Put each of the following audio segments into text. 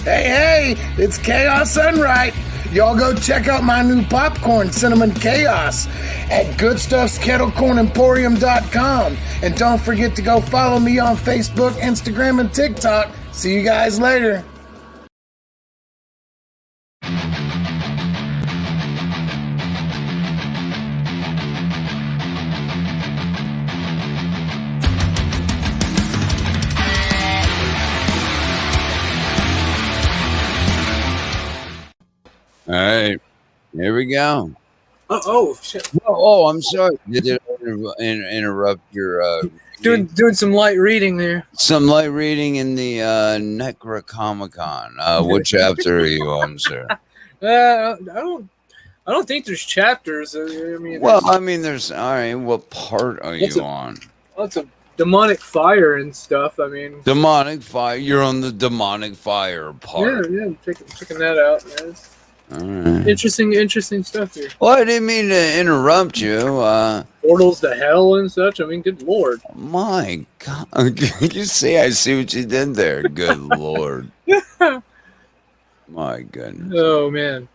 Hey, it's Chaos Unright. Y'all go check out my new popcorn, Cinnamon Chaos, at goodstuffskettlecornemporium.com. And don't forget to go follow me on Facebook, Instagram, and TikTok. See you guys later. All right, here we go. Oh shit! Oh, I'm sorry. Did I interrupt your doing some light reading there? Some light reading in the Necronomicon. What chapter are you on, sir? I don't think there's chapters. There's all right. What part are you on? Lots of demonic fire and stuff. I mean, demonic fire. You're on the demonic fire part. Yeah. Checking that out. Yeah. Right. Interesting stuff here. Well, I didn't mean to interrupt you. Portals to hell and such. I mean, good lord. My God. You see, I see what you did there. Good lord. My goodness. Oh, man.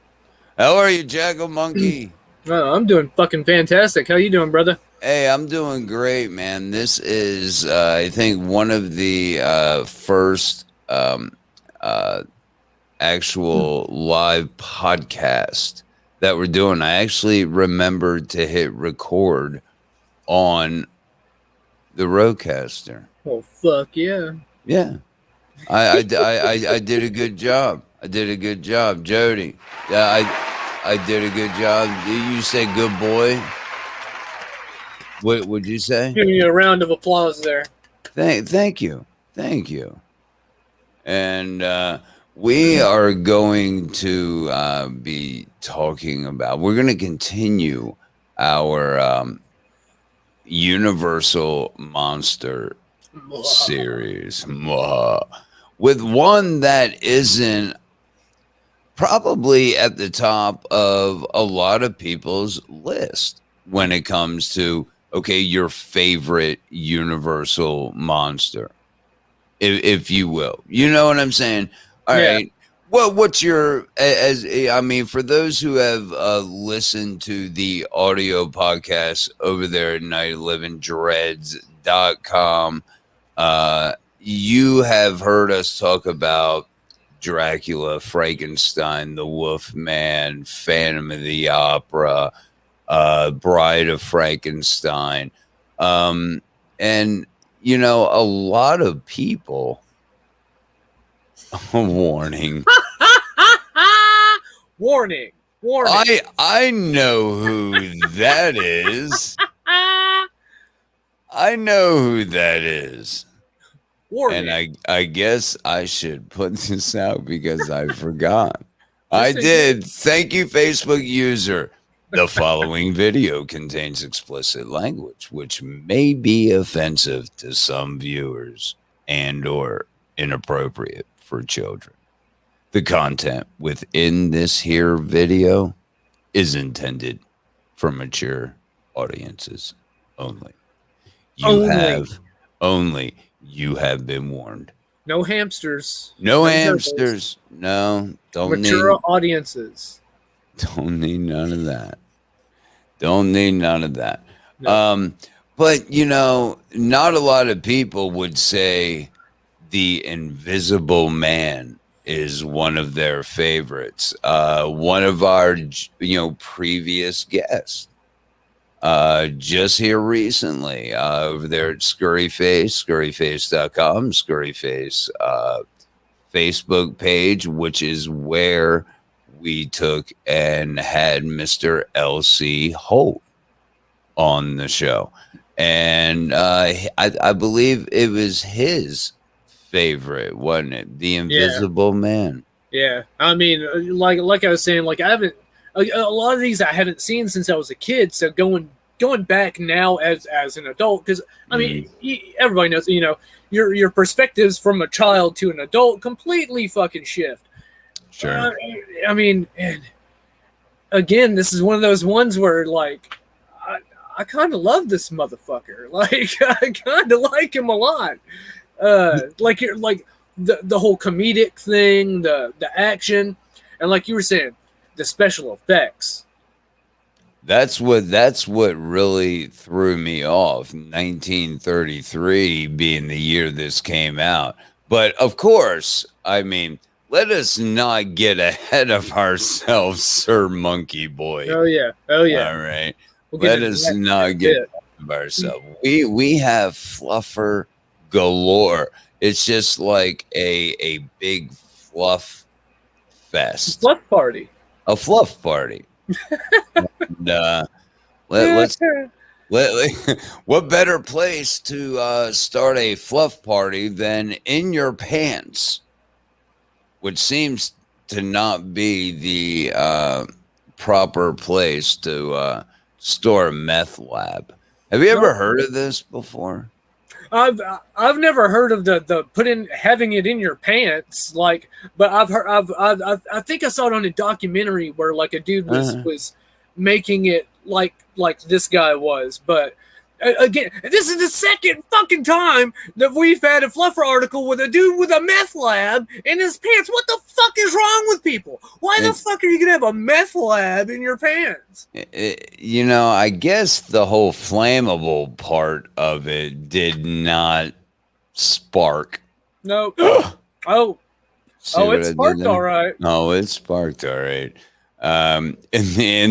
How are you, Jackal Monkey? I'm doing fucking fantastic. How you doing, brother? Hey, I'm doing great, man. This is, I think, one of the first actual live podcast that we're doing. I actually remembered to hit record on the Rodecaster. Oh, fuck yeah. Yeah. I did a good job. I did a good job. Jody, I did a good job. You say good boy? What would you say? Giving you a round of applause there. Thank you. And we are going to be talking about, we're going to continue our Universal Monster series with one that isn't probably at the top of a lot of people's list when it comes to, okay, your favorite Universal monster, if you will. You know what I'm saying? All right. Well, what's your, for those who have listened to the audio podcast over there at nightlivingdreds.com, you have heard us talk about Dracula, Frankenstein, the Wolfman, Phantom of the Opera, Bride of Frankenstein. And, you know, a lot of people... Warning. Warning. I know who that is. I know who that is. Warning. And I guess I should put this out because I forgot. I did. Thank you, Facebook user. The following video contains explicit language, which may be offensive to some viewers and or inappropriate for children. The content within this here video is intended for mature audiences only. You have been warned. No hamsters. No hamsters. No, don't mature audiences. Don't need none of that. Don't need none of that. No. But you know, not a lot of people would say The Invisible Man is one of their favorites. One of our, previous guests, just here recently, over there at Scurryface, scurryface.com, Scurryface Facebook page, which is where we took and had Mr. L.C. Holt on the show. And I believe it was his favorite, wasn't it? The Invisible Man. Yeah, I mean, like I was saying, like I haven't a lot of these I haven't seen since I was a kid. So going back now as an adult, because I mean, everybody knows, your perspectives from a child to an adult completely fucking shift. Sure. I mean, and again, this is one of those ones where like I kind of love this motherfucker. Like I kind of like him a lot. Like the whole comedic thing, the action, and like you were saying, the special effects. That's what really threw me off. 1933 being the year this came out. But of course, I mean, let us not get ahead of ourselves, Sir Monkey Boy. Oh yeah. All right. We'll Let us not get ahead of ourselves. We have fluffer galore. It's just like a big fluff fest. Fluff party. A fluff party. And, let's what better place to start a fluff party than in your pants, which seems to not be the proper place to store a meth lab. Have you ever heard of this before? I've never heard of the having it in your pants, like, but I've heard I think I saw it on a documentary where like a dude was making it like this guy was, but again, this is the second fucking time that we've had a fluffer article with a dude with a meth lab in his pants. What the fuck is wrong with people? Why the fuck are you gonna have a meth lab in your pants? You know, I guess the whole flammable part of it did not spark. Nope. Oh, it sparked all right. Oh, it sparked all right. And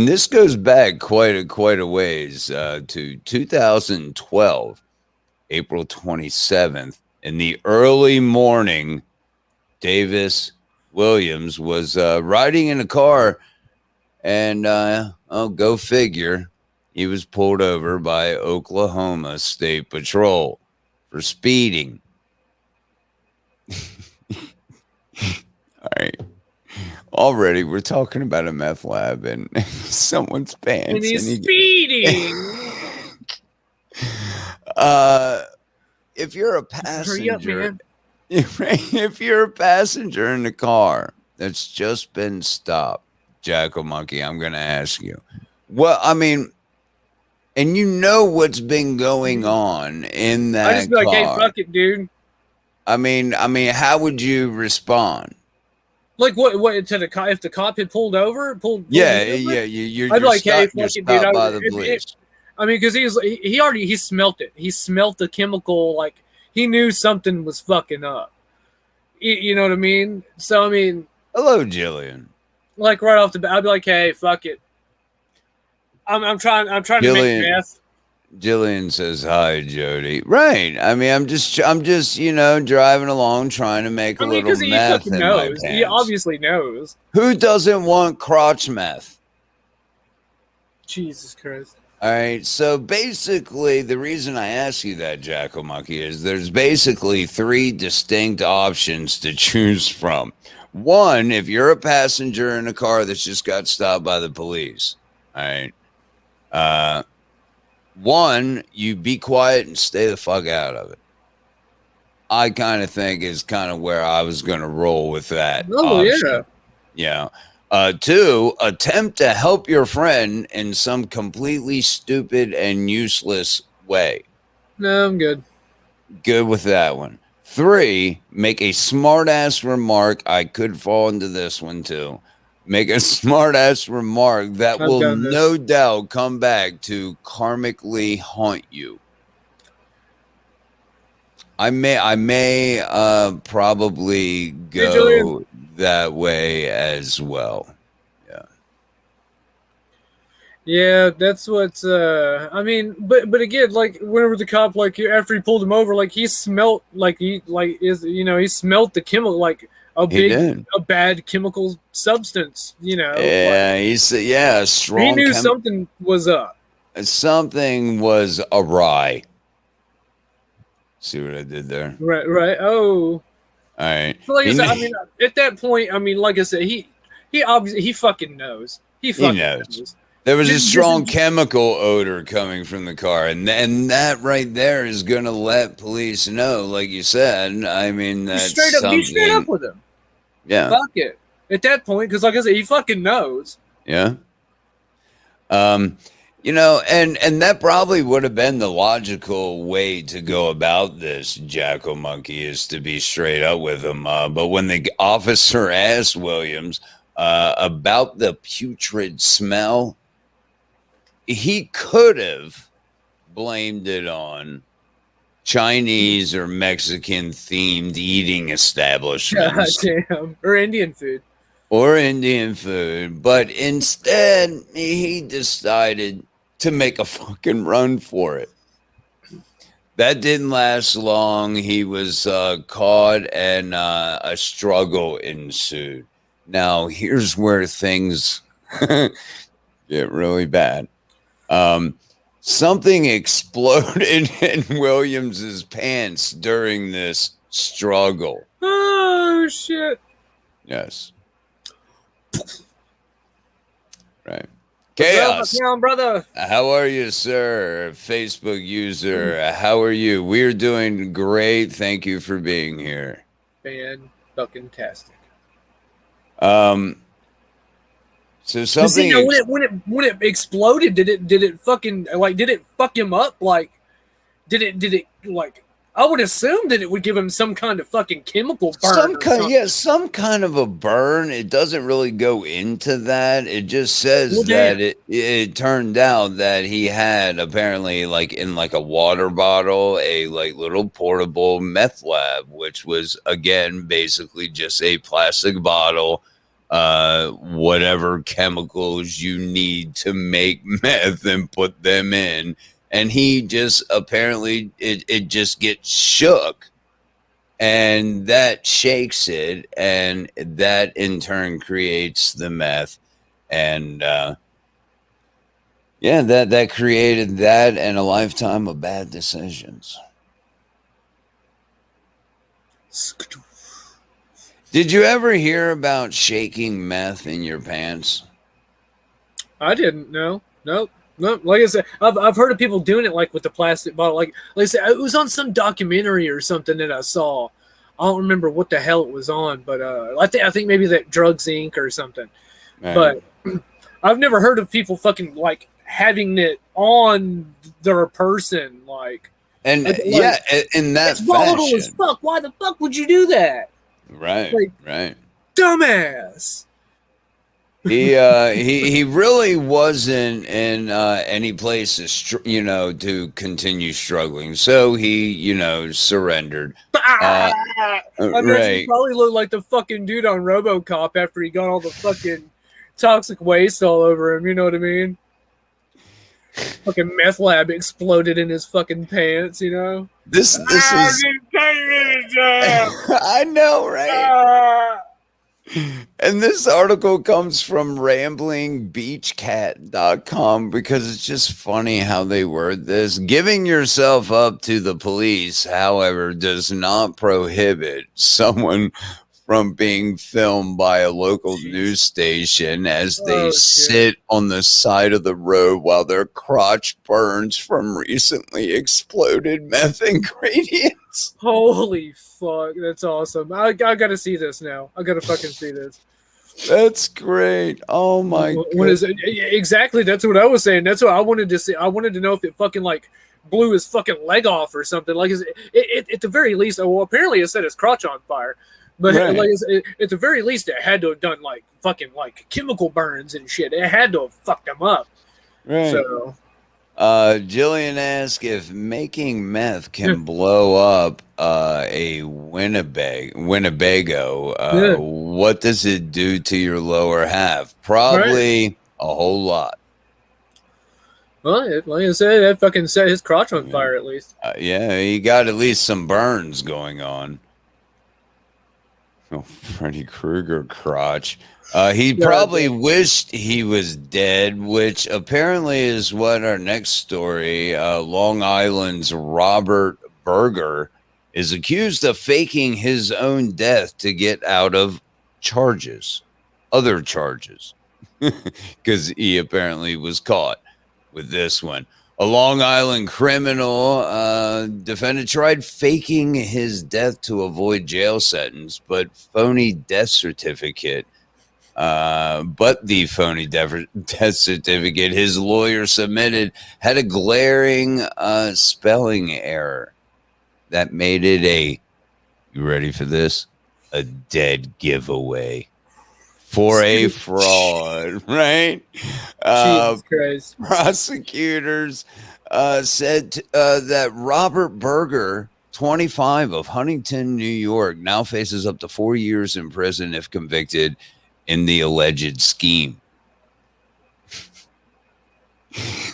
this goes back quite a ways to 2012, April 27th. In the early morning, Davis Williams was riding in a car, and go figure, he was pulled over by Oklahoma State Patrol for speeding. All right. Already, we're talking about a meth lab and someone's pants. And he's speeding. If you're a passenger, if you're a passenger in the car that's just been stopped, Jackal Monkey, I'm going to ask you. Well, I mean, and you know what's been going on in that I just be like, car. hey, fuck it, dude. I mean, how would you respond? Like what to the cop? If the cop had pulled over, yeah, over? You're I'd be like, hey, you're fuck it, dude. by the police. I mean, because he already smelt it. He smelt the chemical. Like he knew something was fucking up. You know what I mean? So I mean, hello, Jillian. Like right off the bat, I'd be like, hey, fuck it. I'm trying Jillian, to make meth. Jillian says hi, Jody. Right. I mean, I'm just driving along trying to make a little meth in my pants. He obviously knows. Who doesn't want crotch meth? Jesus Christ. All right. So basically, the reason I ask you that, Jackal Monkey, is there's basically 3 distinct options to choose from. One, if you're a passenger in a car that's just got stopped by the police. All right. One, you be quiet and stay the fuck out of it. I kind of think is kind of where I was going to roll with that. Oh, option. Yeah. 2, attempt to help your friend in some completely stupid and useless way. No, I'm good. Good with that one. 3, make a smart-ass remark. I could fall into this one, too. Make a smart-ass remark that will no doubt come back to karmically haunt you. I may probably go that way as well. Yeah. Yeah, that's what's I mean, but again, like whenever the cop, like after he pulled him over, like he smelt he smelt the chemical, like a bad chemical substance, Yeah, like, strong. He knew something was up. Something was awry. See what I did there? Right. Oh. All right. So like I said, I mean, at that point, I mean, like I said, he obviously fucking knows. He knows. There was a strong chemical odor coming from the car, and that right there is going to let police know, like you said. I mean, that's be straight up with him. Yeah. Fuck it. At that point, because like I said, he fucking knows. Yeah. You know, and that probably would have been the logical way to go about this, Jackal Monkey, is to be straight up with him. But when the officer asked Williams about the putrid smell, he could have blamed it on Chinese or Mexican themed eating God establishments damn. Or Indian food. or Indian food, but instead he decided to make a fucking run for it. That didn't last long. He was caught, and a struggle ensued. Now, here's where things get really bad. Something exploded in Williams's pants during this struggle. Oh, shit. Yes. Right. What's Chaos. up, my town brother? How are you, sir? Facebook user. How are you? We're doing great. Thank you for being here. Fan-fucking-tastic. So something. You know, when it exploded, did it fuck him up? Like, did it like? I would assume that it would give him some kind of fucking chemical burn. Some kind of a burn. It doesn't really go into that. It just says that it turned out that he had apparently, like, in like a water bottle, a like little portable meth lab, which was again basically just a plastic bottle, whatever chemicals you need to make meth and put them in. And he just apparently it just gets shook, and that shakes it, and that in turn creates the meth, and yeah, that created that and a lifetime of bad decisions. Did you ever hear about shaking meth in your pants? I didn't know. Nope. No, like I said, I've heard of people doing it, like with the plastic bottle. Like I said, it was on some documentary or something that I saw. I don't remember what the hell it was on, but I think maybe that Drugs Inc. or something. Right. But I've never heard of people fucking like having it on their person, like. And like, yeah, in that it's volatile as fuck. Why the fuck would you do that? Right. Like, right. Dumbass. He really wasn't in any place to continue struggling, so he surrendered. I mean, right. He probably looked like the fucking dude on RoboCop after he got all the fucking toxic waste all over him. You know what I mean? Fucking meth lab exploded in his fucking pants. You know. This is. I know, right? And this article comes from ramblingbeachcat.com because it's just funny how they word this. Giving yourself up to the police, however, does not prohibit someone from being filmed by a local news station as they sit on the side of the road while their crotch burns from recently exploded meth ingredients. Holy fuck, that's awesome. I gotta see this now. I gotta fucking see this. That's great. Oh my god. What is it? Exactly, that's what I was saying. That's what I wanted to see. I wanted to know if it fucking like blew his fucking leg off or something. Like it at the very least, well, apparently it set his crotch on fire. But right. Like at the very least, it had to have done like fucking like chemical burns and shit. It had to have fucked him up. Right. So, Jillian asked if making meth can blow up a Winnebago. What does it do to your lower half? Probably a whole lot. Well, like I said, that fucking set his crotch on fire at least. Yeah, he got at least some burns going on. Oh, Freddy Krueger crotch. He probably wished he was dead, which apparently is what our next story, Long Island's Robert Berger, is accused of faking his own death to get out of other charges, because he apparently was caught with this one. A Long Island criminal defendant tried faking his death to avoid jail sentence, but phony death certificate But the phony death certificate his lawyer submitted had a glaring spelling error that made it you ready for this? A dead giveaway for a fraud, right? Jesus Christ. Prosecutors said that Robert Berger, 25, of Huntington, New York, now faces up to 4 years in prison if convicted in the alleged scheme.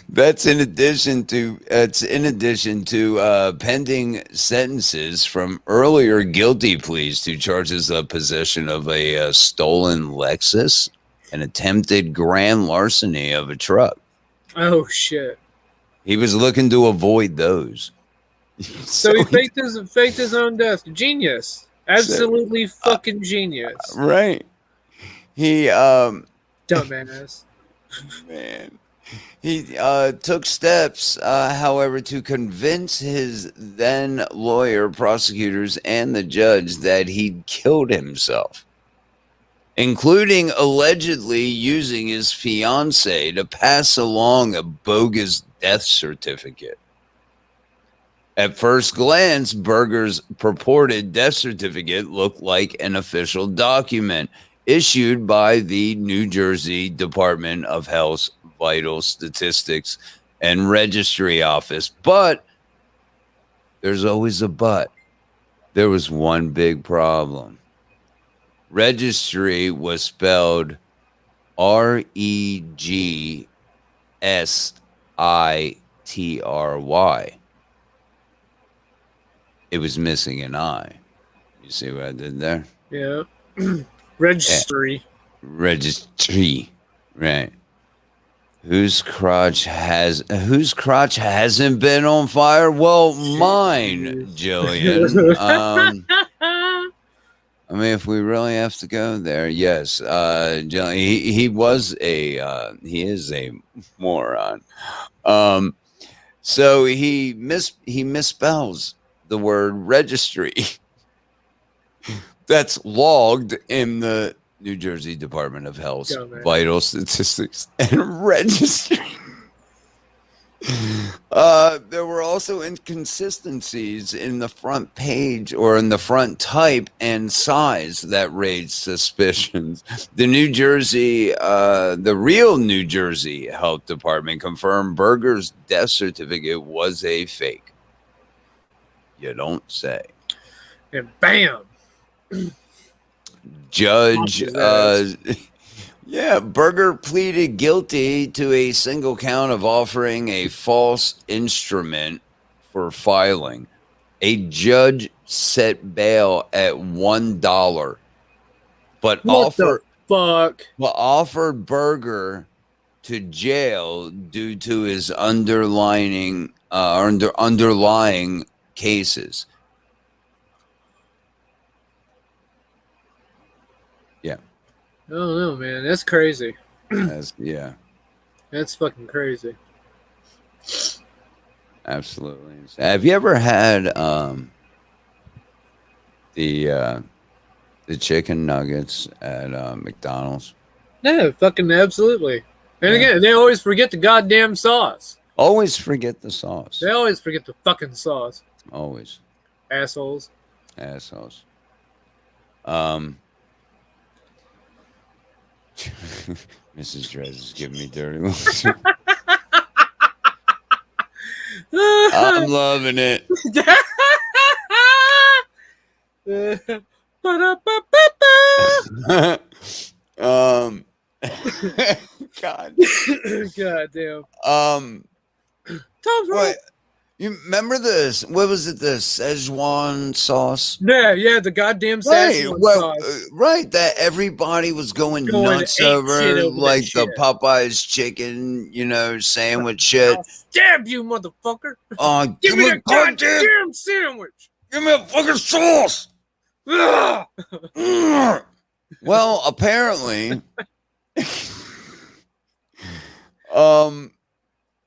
That's in addition to pending sentences from earlier guilty pleas to charges of possession of a stolen Lexus and attempted grand larceny of a truck. Oh shit! He was looking to avoid those. So he faked his own death. Genius. Absolutely fucking genius. Right. He dumbass. Man. He took steps, however, to convince his then lawyer, prosecutors, and the judge that he'd killed himself, including allegedly using his fiancée to pass along a bogus death certificate. At first glance, Berger's purported death certificate looked like an official document issued by the New Jersey Department of Health's Vital Statistics and Registry Office. But there's always a but. There was one big problem. Registry was spelled Registry. It was missing an I. You see what I did there? Yeah. Registry. Yeah. Registry. Right. Whose crotch hasn't been on fire? Well, mine, Jillian. I mean, if we really have to go there, yes. Jillian, he is a moron. So he misspells the word registry. That's logged in the New Jersey Department of Health's Vital Statistics and Registry. There were also inconsistencies in the front page or in the front type and size that raised suspicions. The real New Jersey Health Department confirmed Berger's death certificate was a fake. You don't say. And bam. Judge, Berger pleaded guilty to a single count of offering a false instrument for filing. A judge set bail at $1, but offered Berger to jail due to his underlying cases. Yeah. I don't know, man. That's crazy. That's fucking crazy. Absolutely. Have you ever had the chicken nuggets at McDonald's? Yeah, fucking absolutely. And again, they always forget the goddamn sauce. Always forget the sauce. They always forget the fucking sauce. Always. Assholes. Mrs. Dreds is giving me dirty looks. I'm loving it. God. God damn. What? You remember this? What was it? The Szechuan sauce? Yeah, the goddamn Szechuan sauce. Right, that everybody was going nuts over like the Popeyes chicken, sandwich shit. I'll stab you, motherfucker. Give me the goddamn sandwich. Give me a fucking sauce. Well, apparently,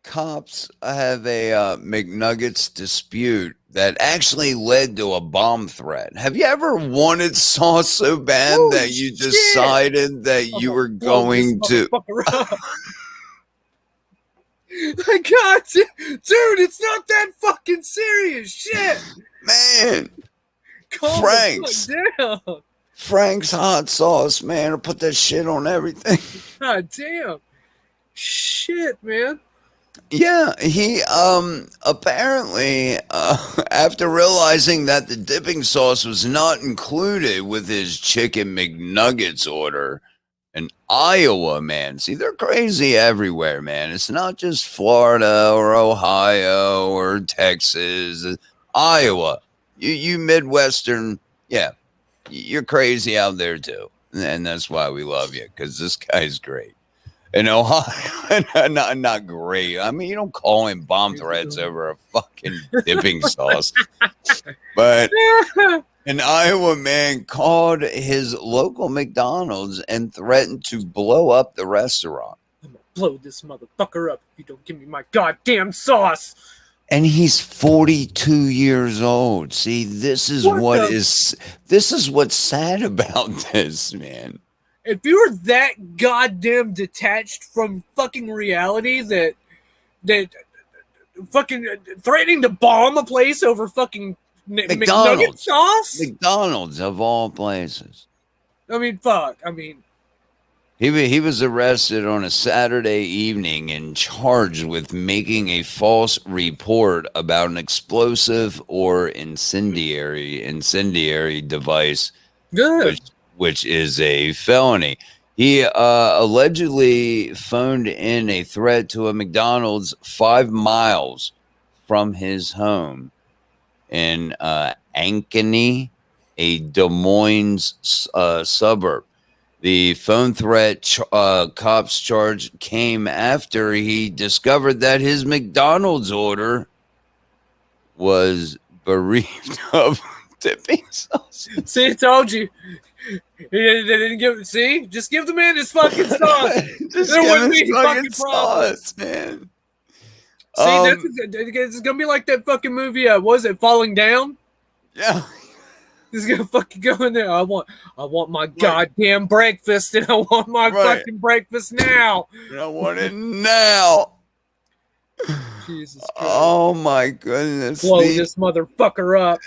cops have a McNuggets dispute that actually led to a bomb threat. Have you ever wanted sauce so bad Holy that you shit! decided that I'm you gonna were blow this going to? motherfucker up. My God, dude, it's not that fucking serious. Shit, Man, calm Frank's the fuck down. Frank's hot sauce, man. I'll put that shit on everything. God damn. Shit, man. Yeah, he apparently after realizing that the dipping sauce was not included with his chicken McNuggets order, in Iowa, man. See, they're crazy everywhere, man. It's not just Florida or Ohio or Texas. Iowa. You Midwestern, yeah. You're crazy out there too. And that's why we love you, because this guy's great. In Ohio, not great. I mean, you don't call him bomb threats over a fucking dipping sauce. But an Iowa man called his local McDonald's and threatened to blow up the restaurant. I'm gonna blow this motherfucker up if you don't give me my goddamn sauce. And he's 42 years old. See, this is this is what's sad about this, man. If you're that goddamn detached from fucking reality that fucking threatening to bomb a place over fucking McNugget sauce? McDonald's of all places. I mean, fuck. I mean, he was arrested on a Saturday evening and charged with making a false report about an explosive or incendiary device. good. Which is a felony. He allegedly phoned in a threat to a McDonald's 5 miles from his home in Ankeny, a Des Moines suburb. The phone threat cops charge came after he discovered that his McDonald's order was bereaved of dipping sauce. See, I told you. They didn't give. See, just give the man his fucking sauce. Just There give wouldn't him be fucking fucking problem. sauce, man. See, it's gonna be like that fucking movie. Was it Falling Down? Yeah. He's gonna fucking go in there. I want my goddamn breakfast, and I want my fucking breakfast now. I want it now. Jesus Christ. Oh my goodness. Blow this motherfucker up.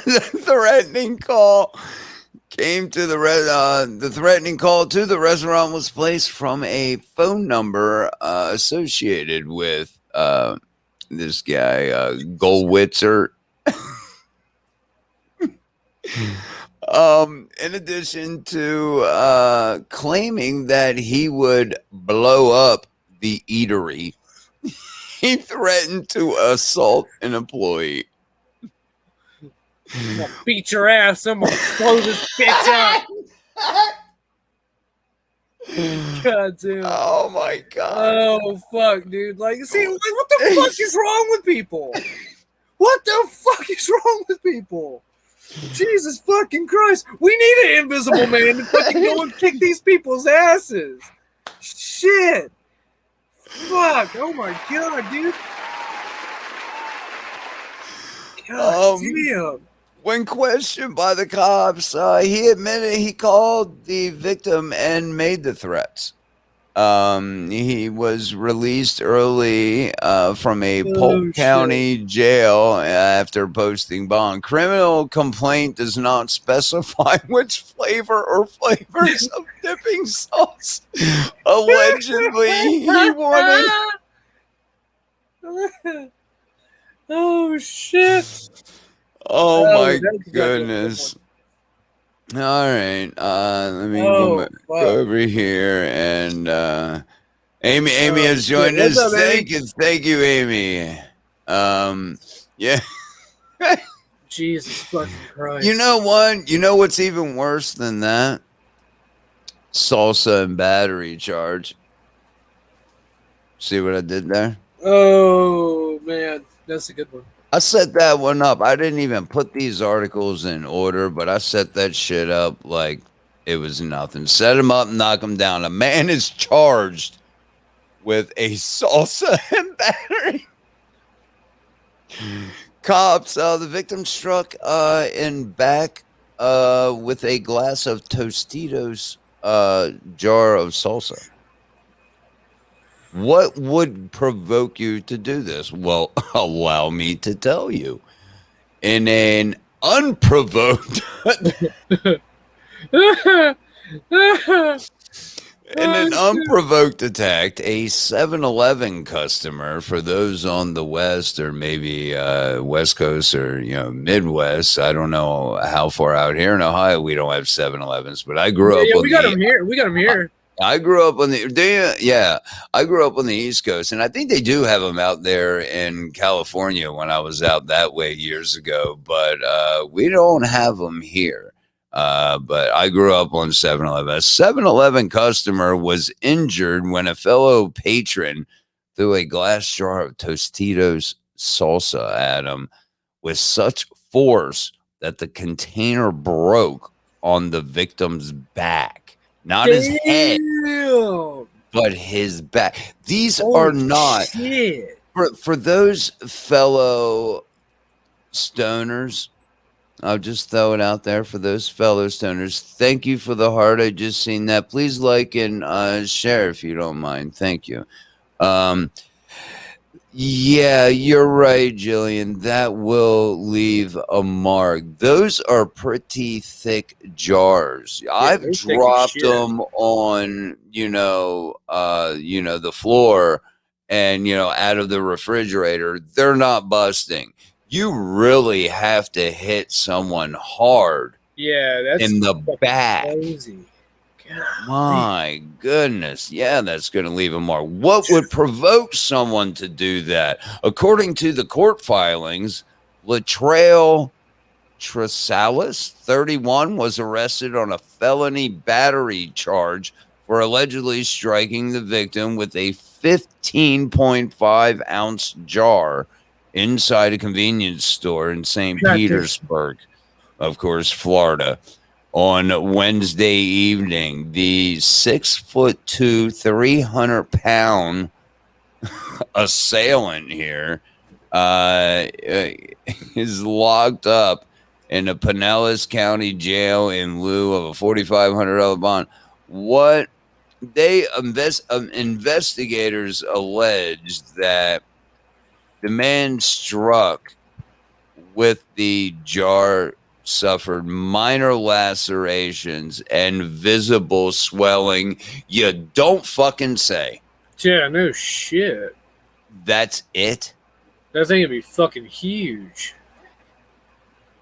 The threatening call came to the threatening call to the restaurant was placed from a phone number associated with this guy Goldwitzer. In addition to claiming that he would blow up the eatery, he threatened to assault an employee. I'm gonna beat your ass. I'm gonna blow this bitch up. God damn. Oh my god. Oh fuck, dude. Like, see, like, what the fuck is wrong with people? What the fuck is wrong with people? Jesus fucking Christ. We need an invisible man to fucking go and kick these people's asses. Shit. Fuck. Oh my god, dude. God damn. When questioned by the cops, he admitted he called the victim and made the threats. He was released early from a Polk County jail after posting bond. Criminal complaint does not specify which flavor or flavors of dipping sauce allegedly he wanted. Oh shit. Oh my goodness. All right. Let me go over here, and Amy has joined us. Up, thank you, Amy. Yeah. Jesus fucking Christ. You know what? You know what's even worse than that? Salsa and battery charge. See what I did there? Oh man, that's a good one. I set that one up. I didn't even put these articles in order, but I set that shit up like it was nothing. Set them up, knock them down. A man is charged with a salsa and battery. Cops, the victim struck in back with a glass of Tostitos jar of salsa. What would provoke you to do this? Well, allow me to tell you. In an unprovoked attack, a 7-Eleven customer, for those on the West or maybe West Coast or Midwest, I don't know how far out here in Ohio we don't have 7-Elevens, but I grew up on we got them here. We got them here. I grew up on I grew up on the East Coast, and I think they do have them out there in California when I was out that way years ago, but we don't have them here. But I grew up on 7-Eleven. A 7-Eleven customer was injured when a fellow patron threw a glass jar of Tostitos salsa at him with such force that the container broke on the victim's back. Not his head, but his back. These are not for those fellow stoners. I'll just throw it out there for those fellow stoners. Thank you for the heart. I just seen that. Please like and share if you don't mind. Thank you. Yeah, you're right, Jillian. That will leave a mark. Those are pretty thick jars. Yeah, I've dropped them on, the floor and, out of the refrigerator. They're not busting. You really have to hit someone hard. Yeah, that's in the back. Crazy. My goodness. Yeah, that's going to leave a mark. What would provoke someone to do that? According to the court filings, Latrell Tresalis, 31, was arrested on a felony battery charge for allegedly striking the victim with a 15.5 ounce jar inside a convenience store in St. Petersburg, of course, Florida. On Wednesday evening, the 6'2", 300-pound assailant here is locked up in the Pinellas County Jail in lieu of a $4,500 bond. What they investigators alleged that the man struck with the jar suffered minor lacerations and visible swelling. You don't fucking say. Yeah, no shit. That's it? That thing would be fucking huge.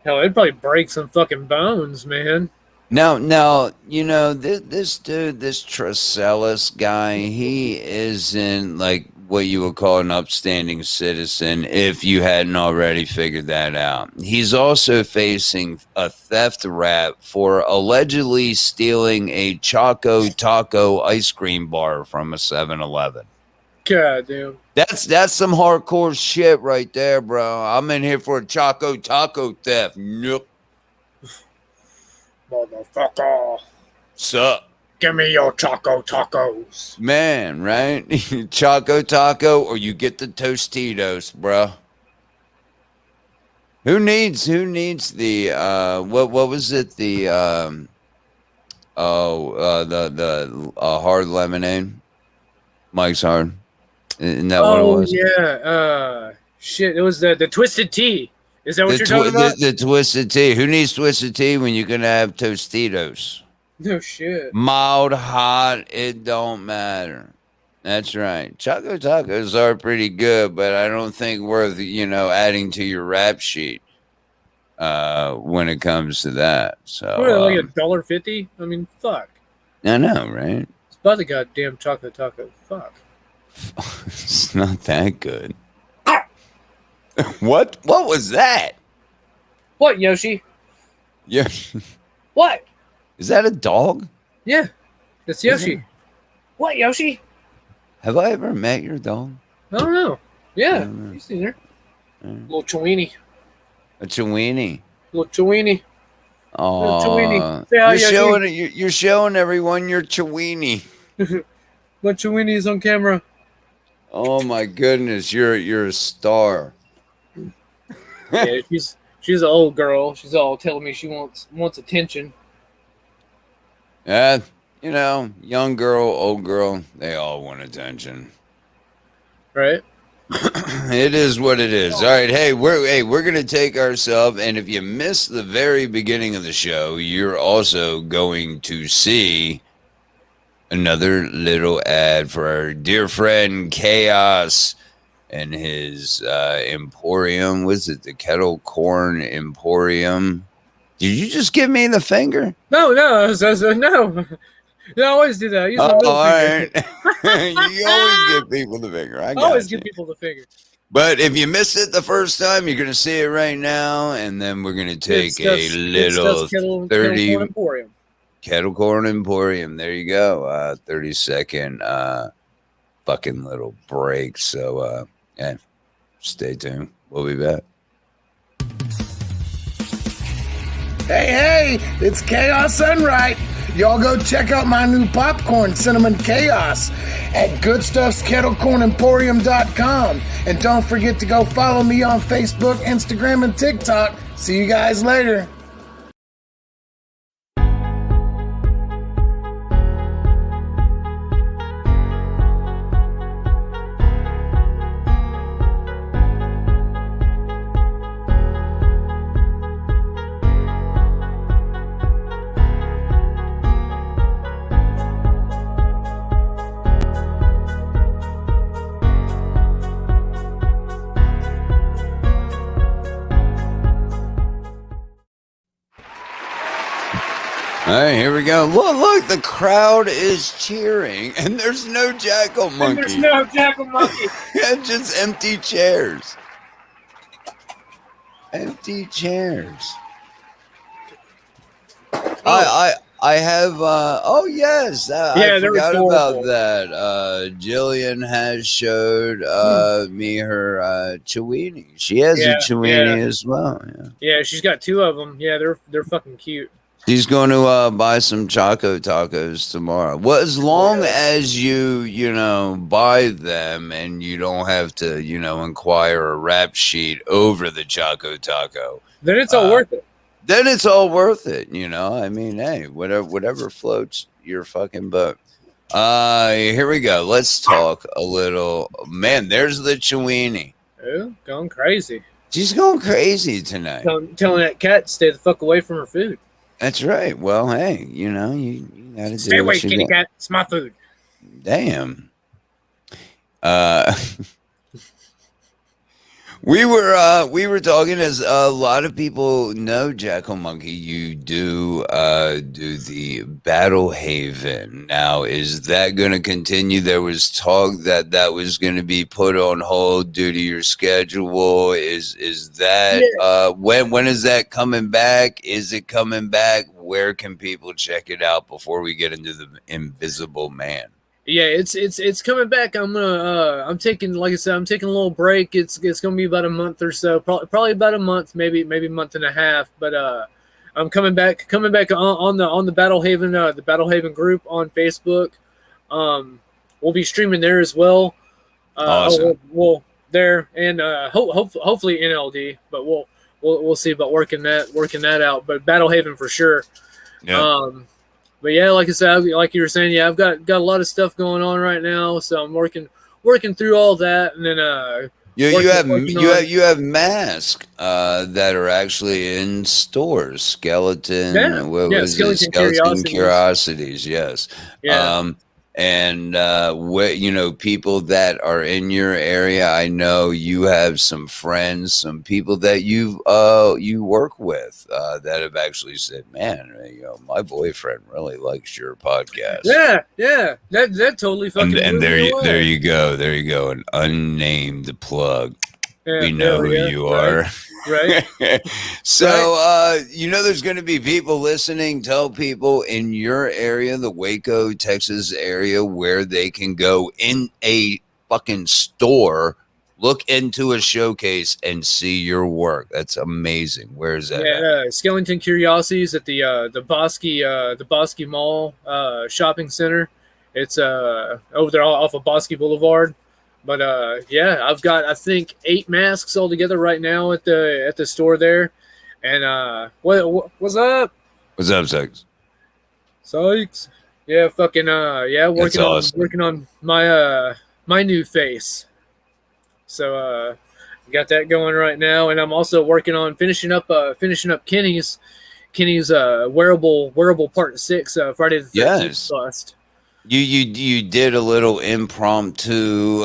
Hell, it'd probably break some fucking bones, man. Now, this dude, this Tresalis guy, he isn't like what you would call an upstanding citizen if you hadn't already figured that out. He's also facing a theft rap for allegedly stealing a Choco Taco ice cream bar from a 7-Eleven. God damn. That's some hardcore shit right there, bro. I'm in here for a Choco Taco theft. Nope. Motherfucker. Sup? Give me your Choco Tacos. Man, right? Choco Taco, or you get the Tostitos, bro. Who needs the what was it? The hard lemonade? Mike's Hard. Isn't that what it was? Yeah. Shit, it was the Twisted Tea. Is that what you're talking about? The Twisted Tea. Who needs Twisted Tea when you're gonna have Tostitos? No shit. Mild, hot, it don't matter. That's right. Choco Tacos are pretty good, but I don't think worth, adding to your rap sheet when it comes to that. So like $1.50? I mean, fuck. I know, right? It's about the goddamn Choco Taco. Fuck. It's not that good. What was that? What, Yoshi? Yeah. What? Is that a dog? Yeah, it's Yoshi. What, Yoshi? Have I ever met your dog? I don't know. Yeah, you've seen her. Little Chewini. A Chewini. Little Chewini. Oh, you're showing everyone your Chewini. Little Chewini is on camera. Oh my goodness, you're a star. Yeah, she's an old girl. She's all telling me she wants attention. Yeah, young girl, old girl, they all want attention. Right? It is what it is. All right, hey, we're gonna take ourselves, and if you missed the very beginning of the show, you're also going to see another little ad for our dear friend Chaos and his Emporium. Was it the Kettle Corn Emporium? Did you just give me the finger? No, no. I always do that. I use my middle All finger. right. You always give people the finger. I always got give you. people the finger. But if you missed it the first time, you're going to see it right now, and then we're going to take a little Kettle 30 Corn Emporium. Kettle Corn Emporium. There you go. 30-second fucking little break. So, yeah, stay tuned. We'll be back. Hey, it's Chaos Unright. Y'all go check out my new popcorn, Cinnamon Chaos, at goodstuffskettlecornemporium.com. And don't forget to go follow me on Facebook, Instagram, and TikTok. See you guys later. All right, here we go. Look, the crowd is cheering, and there's no jackal monkey. And there's no jackal monkey. Just empty chairs. Empty chairs. I have. Oh yes, I forgot about that. Jillian has showed me her Chiweenie. She has a Chiweenie as well. Yeah, she's got two of them. Yeah, they're fucking cute. She's going to buy some Choco Tacos tomorrow. Well, as long as you buy them and you don't have to, inquire a rap sheet over the Choco Taco. Then it's all worth it. Then it's all worth it, I mean, hey, whatever floats your fucking boat. Here we go. Let's talk a little. Man, there's the Chiweenie. Oh, going crazy. She's going crazy tonight. Telling that cat to stay the fuck away from her food. That's right. Well, hey, you gotta stay away, kitty cat. It's my food. Damn. We were talking, as a lot of people know, Jackal Monkey, you do the Battle Haven. Now, is that going to continue? There was talk that was going to be put on hold due to your schedule. Is that when is that coming back? Is it coming back? Where can people check it out before we get into the Invisible Man? Yeah, it's coming back. I'm taking, like I said, I'm taking a little break. It's gonna be about a month or so, probably about a month, maybe a month and a half. But I'm coming back on the Battle Haven group on Facebook. We'll be streaming there as well. Awesome. We'll there, and hopefully NLD, but we'll see about working that out. But Battle Haven for sure. Yeah. But yeah, like I said, like you were saying, yeah, I've got a lot of stuff going on right now, so I'm working through all that, and then you have masks that are actually in stores. Skeleton Curiosities, yes. Yeah. And people that are in your area, I know you have some friends, some people that you work with that have actually said, "Man, my boyfriend really likes your podcast." Yeah, that totally fucking. And there you go, an unnamed plug. Yeah, we know who you are. Right. So, there's going to be people listening. Tell people in your area, the Waco, Texas area, where they can go in a fucking store, look into a showcase, and see your work. That's amazing. Where is that? Yeah, Skeleton Curiosities at the Bosque Mall shopping center. It's over there off of Bosque Boulevard. But yeah, I've got I think 8 masks altogether right now at the store there. And what's up? What's up, Sex? Sykes. Yeah, fucking yeah, That's awesome. working on my my new face. So got that going right now, and I'm also working on finishing up Kenny's wearable part 6 Friday the 13th Yes. bust. You did a little impromptu,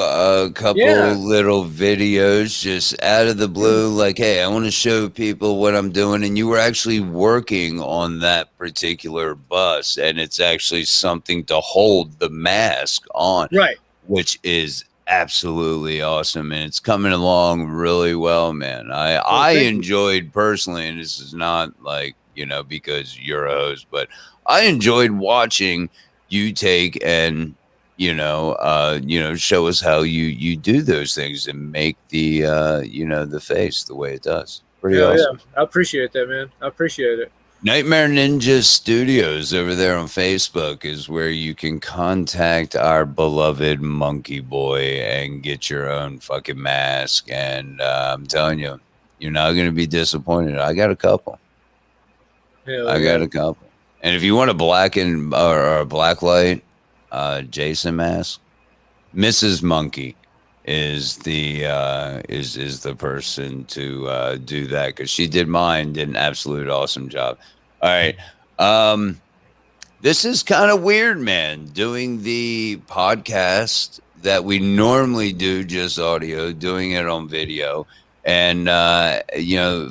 couple Yeah. little videos just out of the blue, like, hey, I want to show people what I'm doing, and you were actually working on that particular bus, and it's actually something to hold the mask on, Right. which is absolutely awesome, and it's coming along really well, man. I thank you. enjoyed personally, and this is not like, because you're a host, but I enjoyed watching you take and show us how you do those things and make the the face the way it does. Pretty Hell awesome. yeah. I appreciate that, man. I appreciate it. Nightmare Ninja Studios over there on Facebook is where you can contact our beloved Monkey Boy and get your own fucking mask. And I'm telling you, you're not going to be disappointed. I got a couple. Hell I yeah. got a couple. And if you want a black and or a black light Jason mask, Mrs. Monkey is the is the person to do that, because she did mine, did an absolute awesome job. All right. This is kind of weird, man, doing the podcast that we normally do just audio, doing it on video. And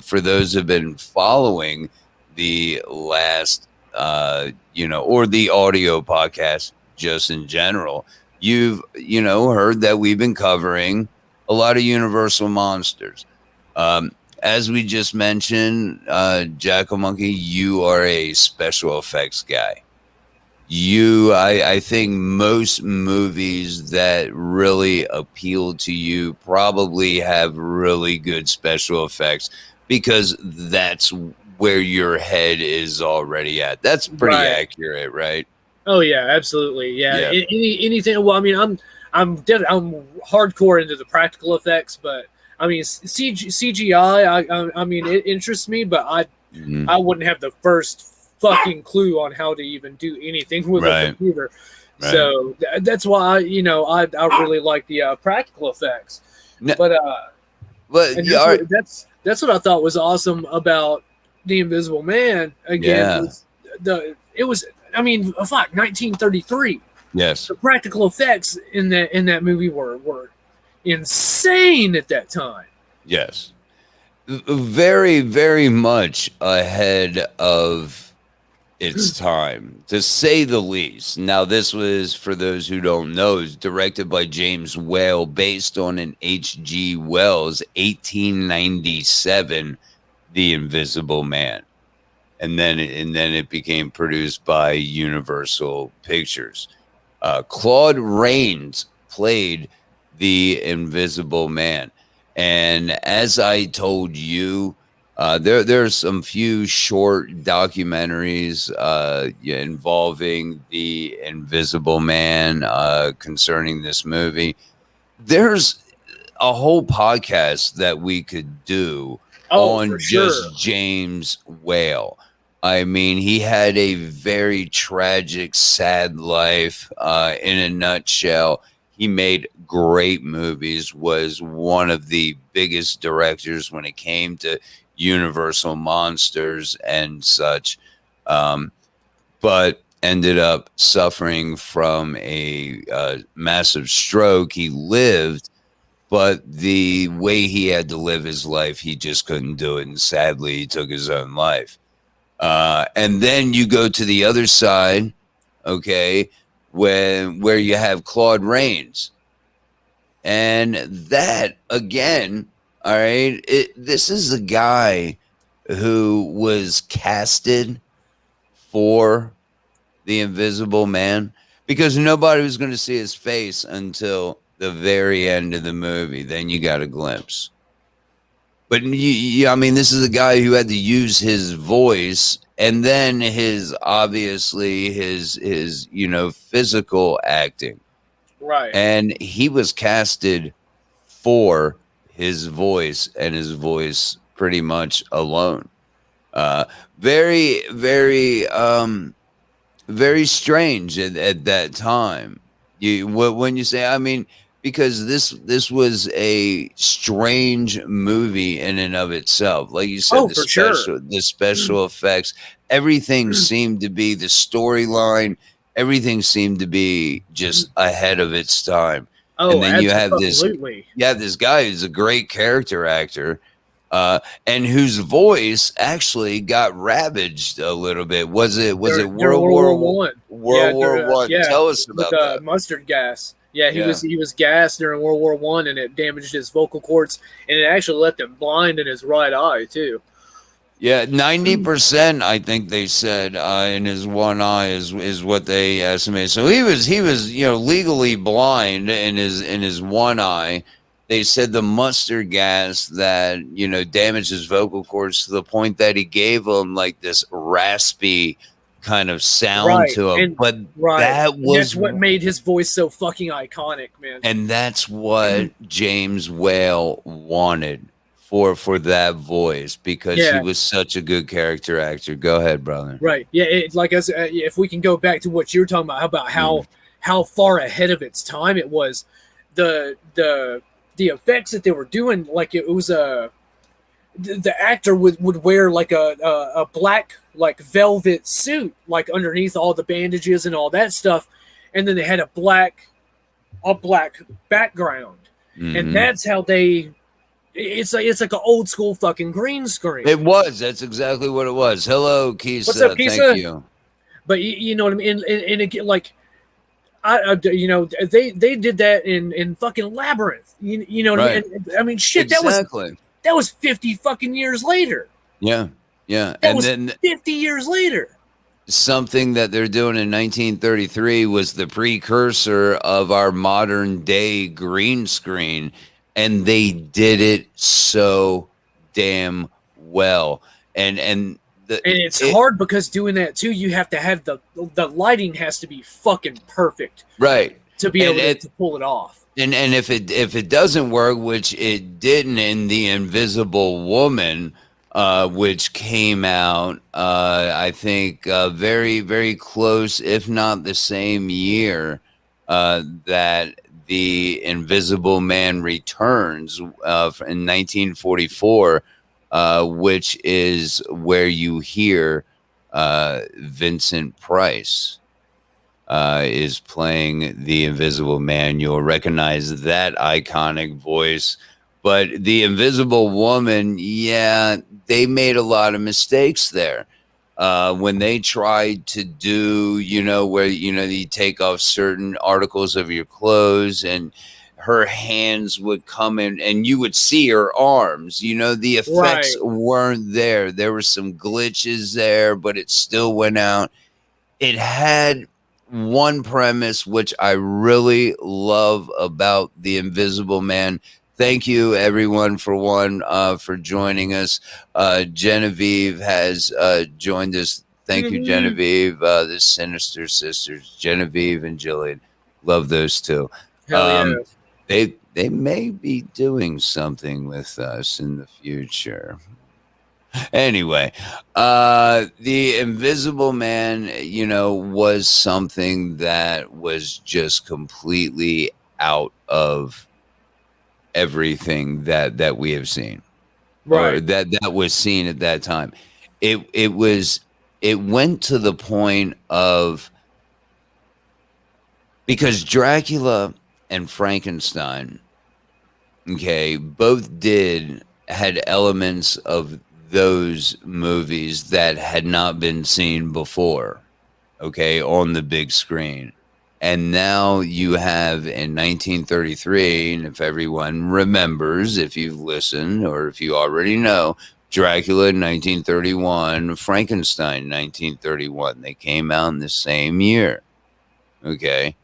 for those who've been following the last or the audio podcast just in general, you've heard that we've been covering a lot of Universal monsters. As we just mentioned, Jackal Monkey, you are a special effects guy. I think most movies that really appeal to you probably have really good special effects, because that's where your head is already at. That's pretty accurate, right? Oh yeah, absolutely. Yeah. Yeah. Anything. Well, I mean, I'm hardcore into the practical effects, but I mean, CGI. I mean, it interests me, but I wouldn't have the first fucking clue on how to even do anything with a computer. Right. So that's why I really like the practical effects. No, but that's what I thought was awesome about The Invisible Man. Again, it was. I mean, fuck, 1933. Yes, the practical effects in that movie were insane at that time. Yes, very, very much ahead of its time, to say the least. Now, this was, for those who don't know, is directed by James Whale, based on an H.G. Wells 1897 The Invisible Man. And then it became produced by Universal Pictures. Claude Rains played the Invisible Man. And as I told you, there's some few short documentaries involving the Invisible Man concerning this movie. There's a whole podcast that we could do on just James Whale. I mean, he had a very tragic, sad life. In a nutshell, he made great movies, was one of the biggest directors when it came to Universal monsters and such, but ended up suffering from a massive stroke. He lived, but the way he had to live his life, he just couldn't do it, and sadly, he took his own life. And then you go to the other side, okay, where you have Claude Rains, and that again. All right, this is a guy who was casted for the Invisible Man because nobody was going to see his face until the very end of the movie. Then you got a glimpse. But I mean, this is a guy who had to use his voice, and then his physical acting. Right. and he was casted for his voice and his voice pretty much alone. Uh, very, very, very strange at that time. When you say, I mean, because this was a strange movie in and of itself. Like you said, Oh, for sure. the special effects, everything seemed to be the storyline. Everything seemed to be just ahead of its time. And Oh, then absolutely. you have this guy who's a great character actor, and whose voice actually got ravaged a little bit. Was it During World War One. Yeah, World War One? yeah, Tell us with about that. mustard gas. Yeah, Yeah. he was gassed during World War One, and it damaged his vocal cords, and it actually left him blind in his right eye too. Yeah, 90%. I think they said in his one eye is what they estimated. So he was legally blind in his one eye. They said the mustard gas that damaged his vocal cords to the point that he gave him like this raspy kind of sound Right, to him. and But right, that and that's was what made his voice so fucking iconic, man. and that's what James Whale wanted for that voice because he Yeah, was such a good character actor. Go ahead, brother. right. Yeah, like I said, if we can go back to what you're talking about Mm. how far ahead of its time it was, the effects that they were doing, like it was the actor would wear like a black like velvet suit like underneath all the bandages and all that stuff, and then they had a black background, and Mhm. that's how they. It's like an old school fucking green screen. It was. That's exactly what it was. Hello, What's up, Kisa. Thank Kisa? you. But you know what I mean. And again, like they did that in fucking Labyrinth. You know what I Right. mean. I mean, shit. Exactly. That was 50 fucking years later. Yeah. Yeah. That And was then 50 years later. something that they're doing in 1933 was the precursor of our modern day green screen, and they did it so damn well. And the And it's it, hard because doing that too, you have to have the lighting has to be fucking perfect right. to be And able it to pull it off. and if it doesn't work, which it didn't in The Invisible Woman, which came out I think very very close, if not the same year that The Invisible Man Returns in 1944, which is where you hear Vincent Price is playing the Invisible Man. You'll recognize that iconic voice. But the Invisible Woman, yeah, they made a lot of mistakes there. When they tried to do, where, you take off certain articles of your clothes and her hands would come in and you would see her arms, the effects Right. weren't there. There were some glitches there, but it still went out. It had one premise which I really love about The Invisible Man. Thank you, everyone, for joining us. Genevieve has joined us. Thank you, Genevieve. The Sinister Sisters, Genevieve and Jillian. Love those two. Hell yeah. They may be doing something with us in the future. Anyway, the Invisible Man, was something that was just completely out of everything that we have seen, or Right. that was seen at that time. It went to the point of, because Dracula and Frankenstein, okay, both had elements of those movies that had not been seen before, okay, on the big screen. And now you have in 1933, and if everyone remembers, if you've listened or if you already know, Dracula in 1931, Frankenstein 1931. They came out in the same year. Okay.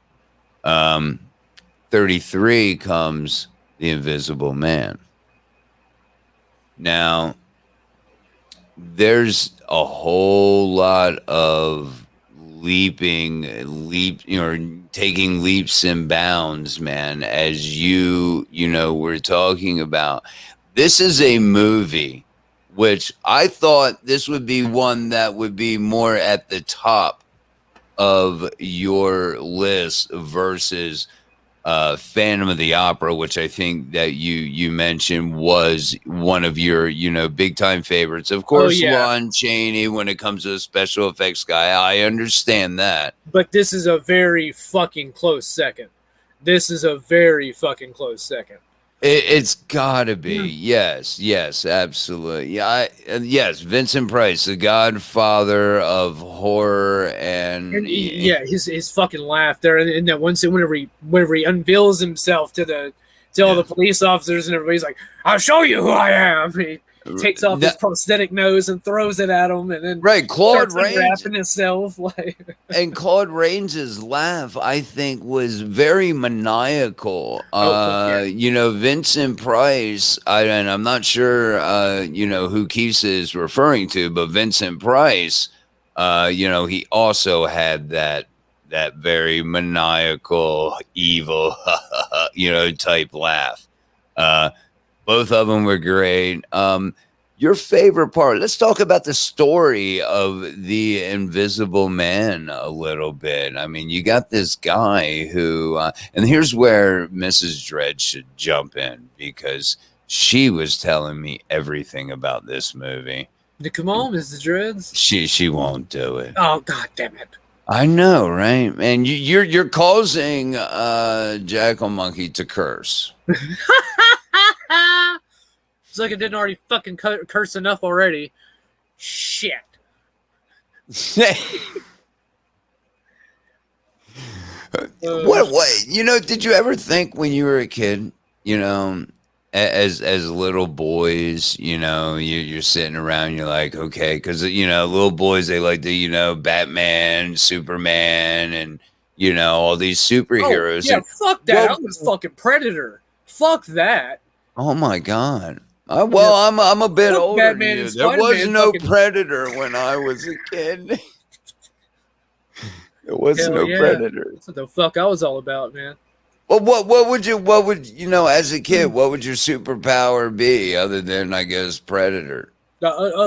33 comes The Invisible Man. Now, there's a whole lot of taking leaps and bounds, man, as you were talking about. This is a movie which I thought this would be one that would be more at the top of your list versus Phantom of the Opera, which I think that you mentioned was one of your big time favorites. Of Oh course, yeah, Lon Chaney when it comes to a special effects guy, I understand that. but this is a very fucking close second. This is a very fucking close second. It's gotta be. Yes, absolutely. Yes, Vincent Price, the godfather of horror, And and yeah, his fucking laugh there, and that one scene whenever he unveils himself to all the police officers and everybody's like, "I'll show you who I am." He takes off his prosthetic nose and throws it at him, and then right, Claude starts Rains. unwrapping himself like. And Claude Rains's laugh, I think, was very maniacal. Vincent Price, and I'm not sure, who Keith is referring to, but Vincent Price, he also had that very maniacal, evil, type laugh. Both of them were great. Your favorite part? Let's talk about the story of the Invisible Man a little bit. I mean, you got this guy who, and here's where Mrs. Dredd should jump in because she was telling me everything about this movie. Come on, Mrs. Dreds. She won't do it. Oh god damn it! I know, right? And you're causing Jackal Monkey to curse. It's like I didn't already fucking curse enough already. Shit. What did you ever think when you were a kid, as little boys, you're sitting around, you're like, okay, because little boys, they like to, Batman, Superman, and all these superheroes. Oh, yeah, fuck that. I was fucking Predator. Fuck that. Oh my god. I'm a bit older Batman than you. Spider-Man There was no fucking... Predator when I was a kid. There was no Predator. That's what the fuck I was all about, man. Well, what would as a kid, what would your superpower be other than, I guess, Predator?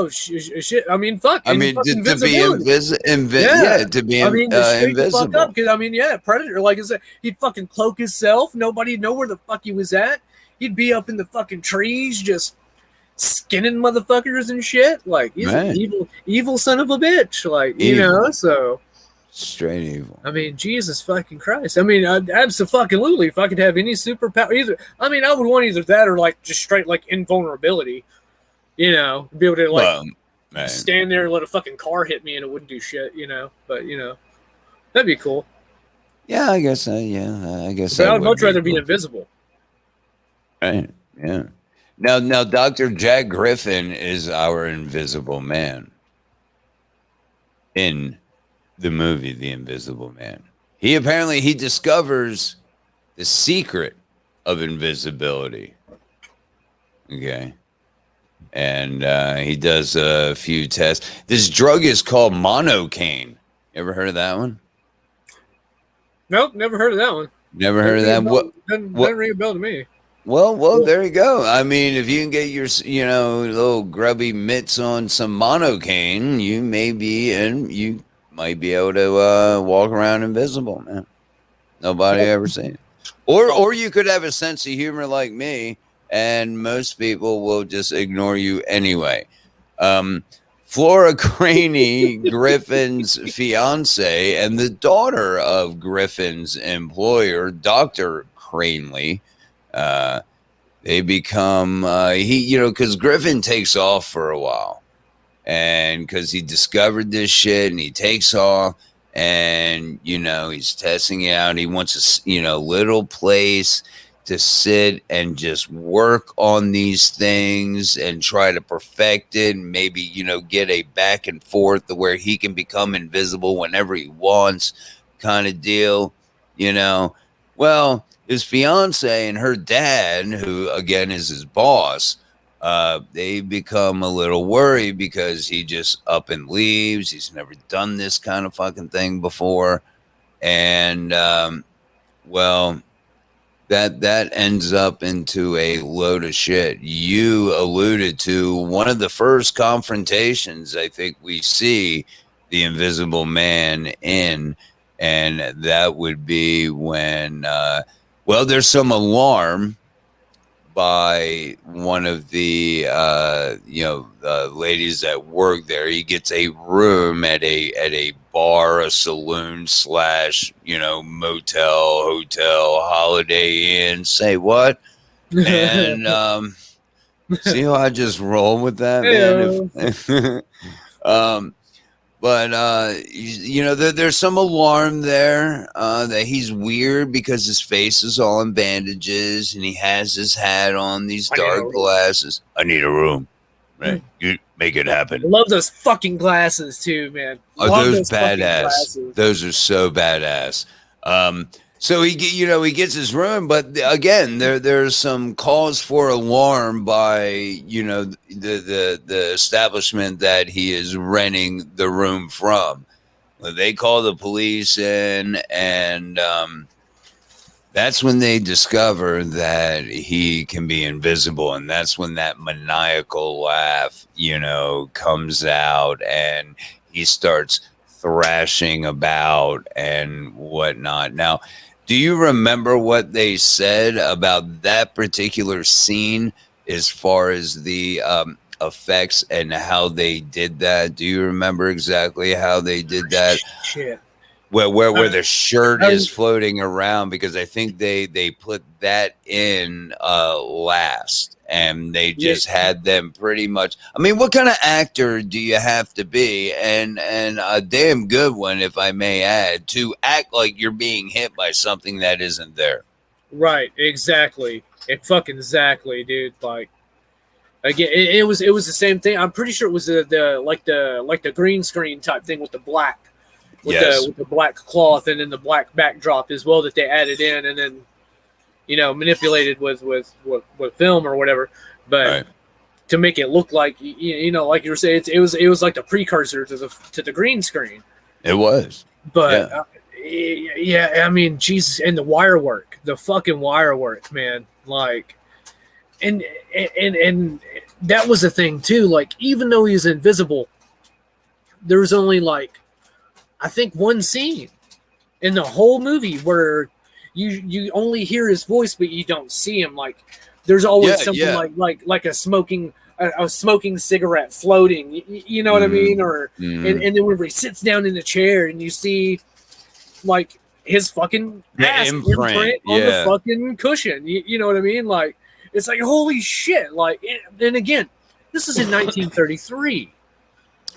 Shit. I mean, fuck. I mean, to be invisible. To be invisible. Because Predator, like I said, he'd fucking cloak himself. Nobody'd know where the fuck he was at. He'd be up in the fucking trees, just skinning motherfuckers and shit. Like he's an evil son of a bitch. Like so straight evil. I mean, Jesus fucking Christ. I mean, absolutely. If I could have any superpower, I would want either that or like just straight like invulnerability. Be able to like stand there and let a fucking car hit me and it wouldn't do shit. But that'd be cool. Yeah, I guess. I guess. But I'd much rather be invisible. Right. Yeah. Now, Dr. Jack Griffin is our Invisible Man in the movie The Invisible Man. He discovers the secret of invisibility. Okay. And he does a few tests. This drug is called monocaine. You ever heard of that one? Nope, never heard of that one. Never heard of that? Doesn't ring a bell to me. Well, there you go. I mean, if you can get your, little grubby mitts on some monocaine, you might be able to walk around invisible, man. Nobody ever seen it. Or you could have a sense of humor like me, and most people will just ignore you anyway. Flora Craney, Griffin's fiance, and the daughter of Griffin's employer, Dr. Cranley, they become because Griffin takes off for a while, and because he discovered this shit, and he takes off, and he's testing it out. He wants a little place to sit and just work on these things and try to perfect it, and maybe get a back and forth to where he can become invisible whenever he wants, kind of deal. Well, his fiance and her dad, who again is his boss, they become a little worried because he just up and leaves. He's never done this kind of fucking thing before. And, well, that ends up into a load of shit. You alluded to one of the first confrontations I think we see the Invisible Man in, and that would be when, well, there's some alarm by one of the ladies that work there. He gets a room at a bar, a saloon slash motel, hotel, Holiday Inn. Say what? And see how I just roll with that, man. But there's some alarm there that he's weird because his face is all in bandages and he has his hat on, these dark glasses. I need a room. Right. You make it happen. I love those fucking glasses too, man. Those badass. Those are so badass. So he gets his room, but again, there's some calls for alarm by the establishment that he is renting the room from. They call the police in, and that's when they discover that he can be invisible, and that's when that maniacal laugh, comes out, and he starts thrashing about and whatnot. Now, do you remember what they said about that particular scene as far as the effects and how they did that? Do you remember exactly how they did that? Shit. Where the shirt is floating around, because I think they put that in last, and they just had them pretty much. I mean, what kind of actor do you have to be, and a damn good one, if I may add, to act like you're being hit by something that isn't there? Right, exactly. Exactly, dude. Like, again, it was the same thing. I'm pretty sure it was the green screen type thing with the black. With the black cloth and then the black backdrop as well that they added in, and then manipulated with film or whatever, but to make it look like like you were saying, it was like the precursor to the green screen. It was, but I mean, Jesus, and the wire work, the fucking wire work, man, like, and that was a thing too. Like, even though he's invisible, there was only I think one scene in the whole movie where you only hear his voice, but you don't see him. Like, there's always something like a smoking cigarette floating. You know what I mean? Or and then whenever he sits down in the chair and you see like his fucking ass imprint on the fucking cushion. You know what I mean? Like, it's like, holy shit! Like, and again, this is in 1933.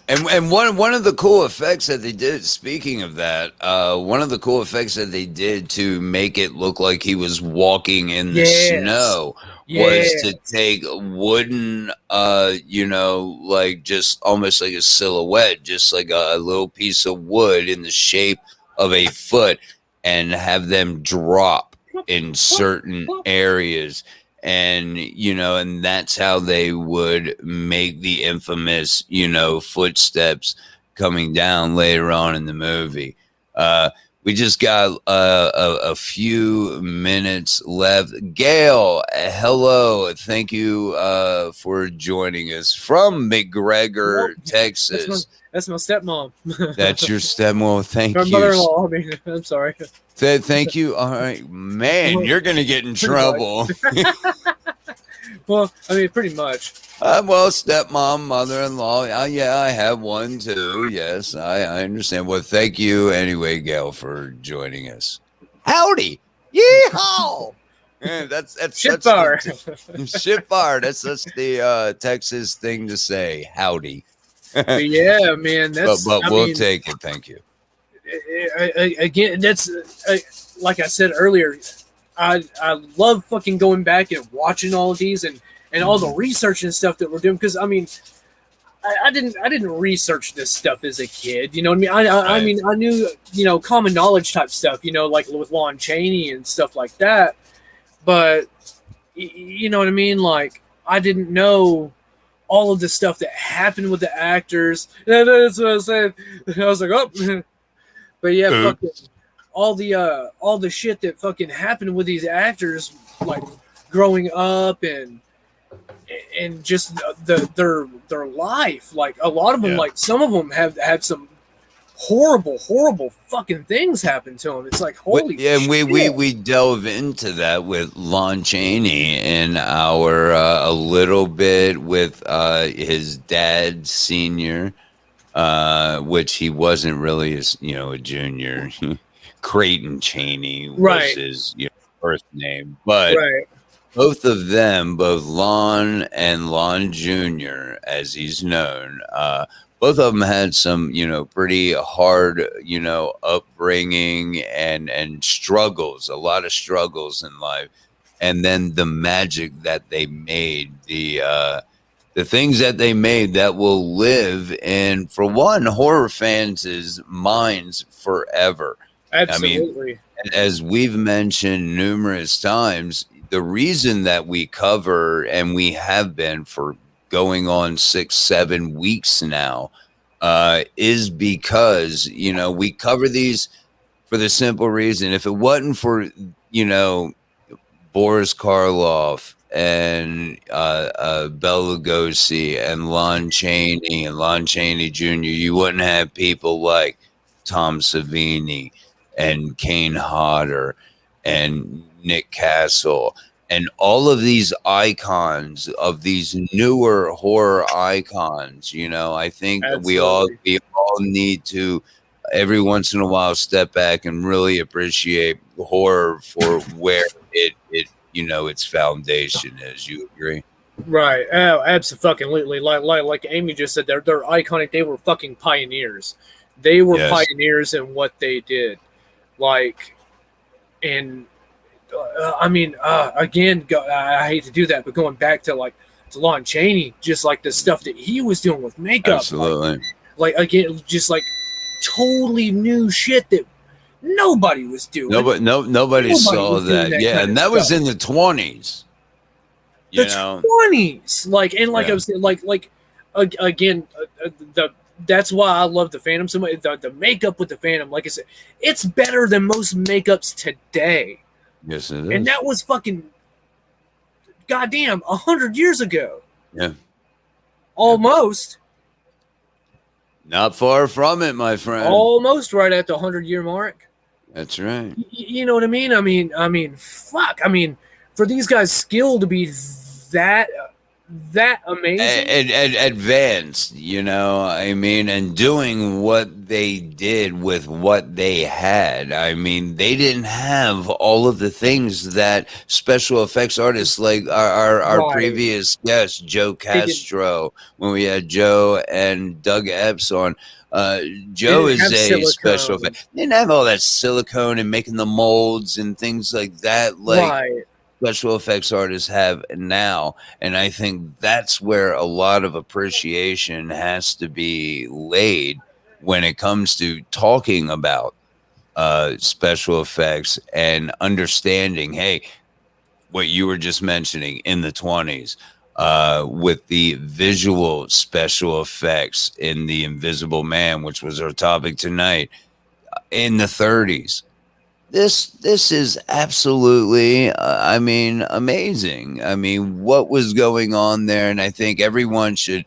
And one of the cool effects that they did, speaking of that, one of the cool effects that they did to make it look like he was walking in the snow was to take wooden, like just almost like a silhouette, just like a little piece of wood in the shape of a foot, and have them drop in certain areas. And, and that's how they would make the infamous, footsteps coming down later on in the movie. We just got a few minutes left. Gail, hello. Thank you for joining us from McGregor, Texas. That's my stepmom. That's your stepmom. Thank you. My mother-in-law. I mean, I'm sorry. Thank you. All right, man, you're going to get in trouble. Well, I mean, pretty much. Well, stepmom, mother-in-law. Yeah, I have one too. Yes, I understand. Well, thank you anyway, Gail, for joining us. Howdy. Yeehaw. Yeah, that's shit bar. Shit bar. That's the Texas thing to say. Howdy. Yeah, man. That's. But we'll take it. Thank you. Again, that's like I said earlier. I love fucking going back and watching all of these and all the research and stuff that we're doing, because I mean, I didn't research this stuff as a kid. You know what I mean? I mean, I knew common knowledge type stuff. Like with Lon Chaney and stuff like that. But you know what I mean? Like, I didn't know all of the stuff that happened with the actors. And that's what I was saying. I was like, oh, but yeah, fucking all the shit that fucking happened with these actors, like growing up and just their life. Like a lot of them, like some of them have had some horrible fucking things happen to them. It's like holy shit. We delve into that with Lon Chaney in our a little bit with his dad senior, which he wasn't really a junior. Creighton Chaney was his first name, but both of them, both Lon and Lon Jr., as he's known, both of them had some, pretty hard, upbringing and struggles, a lot of struggles in life. And then the magic that they made, the things that they made that will live in, for one, horror fans' minds forever. Absolutely. I mean, as we've mentioned numerous times, the reason that we cover, and we have been for going on 6-7 weeks now, is because, we cover these for the simple reason. If it wasn't for, Boris Karloff and Bela Lugosi and Lon Chaney Jr., you wouldn't have people like Tom Savini and Kane Hodder and Nick Castle and all of these icons of these newer horror icons. I think that we all need to every once in a while step back and really appreciate horror for where it its foundation is. You agree? Right. Oh, absolutely. Like Amy just said, they're iconic. They were fucking pioneers. They were pioneers in what they did. Like, and again, I hate to do that, but going back to Lon Chaney, just like the stuff that he was doing with makeup, absolutely. Like again, just like totally new shit that nobody was doing. Nobody saw that. Yeah, and that was in the 20s. The 20s, I was saying, again, that's why I love the Phantom so much. The makeup with the Phantom, like I said, it's better than most makeups today. Yes, it is. And that was fucking goddamn 100 years ago. Yeah. Almost. Not far from it, my friend. Almost right at the 100-year mark. That's right. You know what I mean? I mean, fuck. I mean, for these guys' skill to be that amazing and advanced, and doing what they did with what they had. I mean, they didn't have all of the things that special effects artists like our previous guest, Joe Castro, when we had Joe and Doug Epps on. Joe is a silicone. Special effect. They didn't have all that silicone and making the molds and things like that. Special effects artists have now, and I think that's where a lot of appreciation has to be laid when it comes to talking about special effects and understanding, hey, what you were just mentioning in the 20s with the visual special effects in The Invisible Man, which was our topic tonight, in the 30s. This is absolutely, amazing. I mean, what was going on there? And I think everyone should,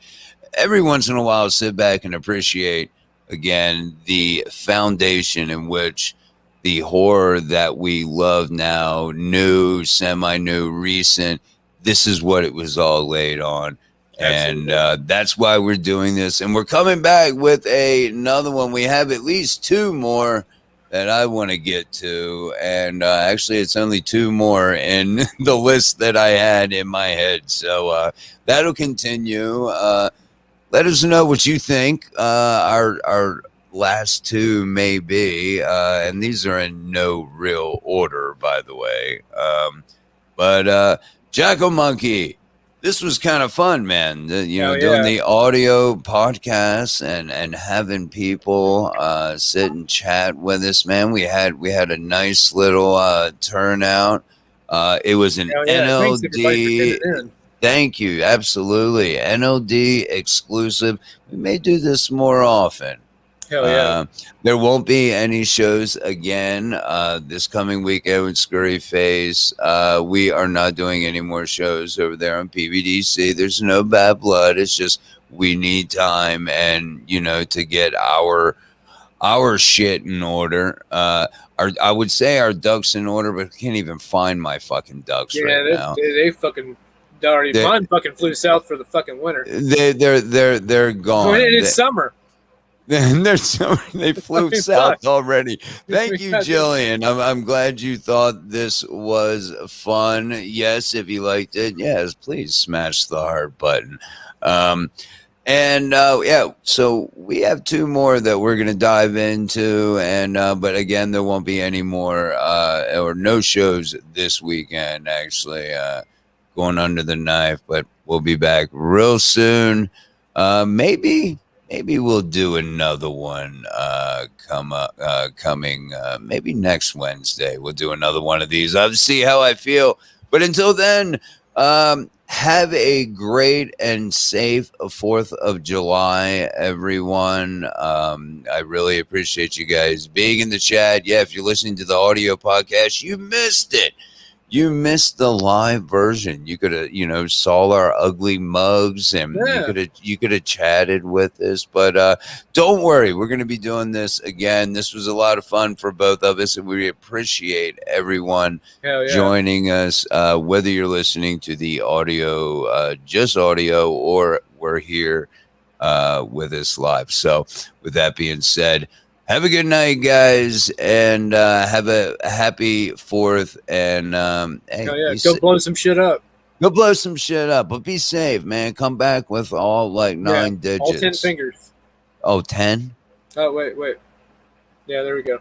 every once in a while, sit back and appreciate, again, the foundation in which the horror that we love now, new, semi-new, recent, this is what it was all laid on. Absolutely. And that's why we're doing this. And we're coming back with another one. We have at least two more that I want to get to, and actually it's only two more in the list that I had in my head, so that'll continue. Let us know what you think our last two may be, and these are in no real order, by the way, but Jacko Monkey, this was kind of fun, man. Doing the audio podcast and having people sit and chat with us, man. We had a nice little turnout. It was an NLD. Thank you. Absolutely. NLD exclusive. We may do this more often. Hell yeah. There won't be any shows again this coming weekend with Scurry Face. We are not doing any more shows over there on PBDC. There's no bad blood. It's just we need time and, to get our shit in order. I would say our ducks in order, but I can't even find my fucking ducks right now. They fucking already. Mine fucking flew south for the fucking winter. They're gone. It's summer. They flew south already. Thank you, Jillian. I'm glad you thought this was fun. Yes, if you liked it, yes, please smash the heart button. So we have 2 more that we're gonna dive into, and but again, there won't be any more or no shows this weekend. Actually, going under the knife, but we'll be back real soon. Maybe we'll do another one coming maybe next Wednesday. We'll do another one of these. I'll see how I feel. But until then, have a great and safe 4th of July, everyone. I really appreciate you guys being in the chat. Yeah, if you're listening to the audio podcast, you missed it. You missed the live version. You could have, saw our ugly mugs, and you could have chatted with us. But don't worry, we're going to be doing this again. This was a lot of fun for both of us, and we appreciate everyone joining us. Whether you're listening to the audio, just audio, or we're here with us live. So, with that being said, have a good night, guys, and have a happy 4th. And hey, go blow some shit up. Go blow some shit up, but be safe, man. Come back with all 9 digits. All 10 fingers. Oh, 10? Oh, wait. Yeah, there we go.